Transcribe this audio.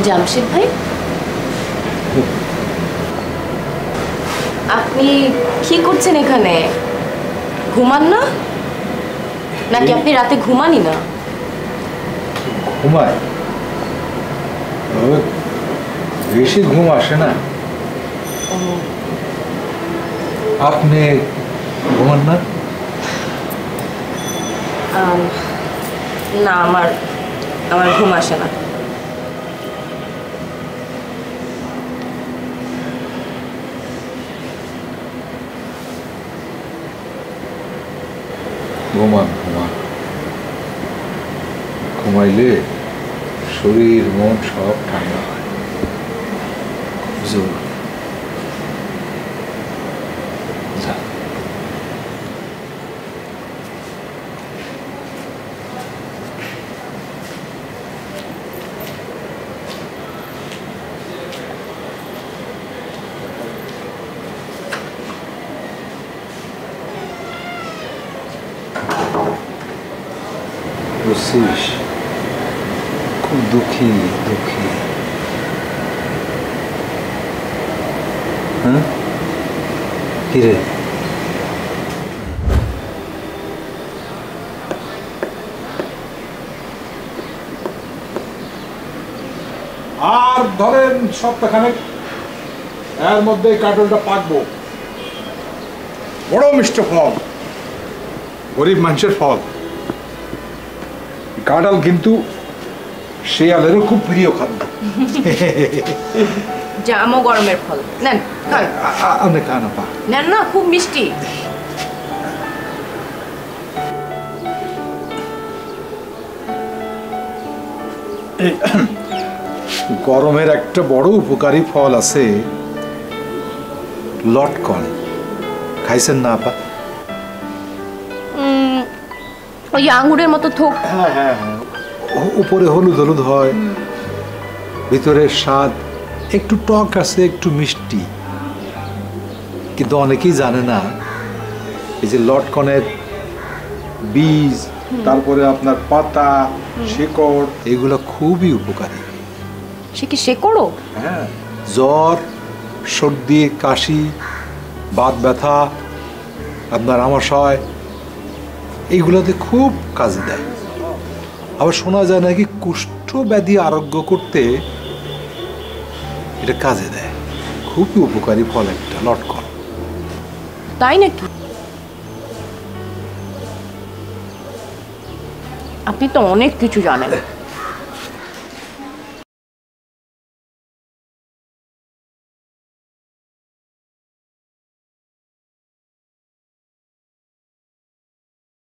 জামশেদ ভাই, আপনি কি করছেন এখানে? ঘুমান না নাকি আপনি রাতে ঘুমানই না? ঘুমায়, বেশি ঘুম আসে না। আপনি ঘুমান না? না, আমার ঘুম আসে না। ঘুমান ঘুমান, ঘুমাইলে শরীর মন সব ঠান্ডা হয়। জোর বুঝছিস, খুব দুঃখী দুঃখী। হ্যাঁ কিরে? আর ধরেন সপ্তাহখানেক, এর মধ্যে কাটলটা পাকবো। বড় মিষ্টি ফল, গরিব মানুষের ফল। কাঁঠাল কিন্তু শিয়ালেরও খুব প্রিয় খাদ্য। জামও গরমের ফল, নেন খান। আপনি খান আপা, নেন না, খুব মিষ্টি। গরমের একটা বড় উপকারী ফল আছে, লটকন। খাইছেন না আপা? ওই আঙ্গুরের মতো থোক। হ্যাঁ হ্যাঁ হ্যাঁ, উপরে হলুদ হলুদ হয়, ভিতরের স্বাদ একটু টক আছে, একটু মিষ্টি। কিন্তু অনেকেই জানে না এই যে লটকনের বীজ, তারপরে আপনার পাতা, শিকড়, এগুলো খুবই উপকারী। সে কি শেকড়ও? হ্যাঁ, জ্বর, সর্দি, কাশি, বাত ব্যথা, আপনার আমাশয়, এইগুলোতে খুব কাজে দেয়। আবার শোনা যায় নাকি কুষ্ঠ ব্যাধি আরোগ্য করতে এটা কাজে দেয়। খুবই উপকারী ফল একটা লটকন। তাই নাকি? আপনি তো অনেক কিছু জানেন।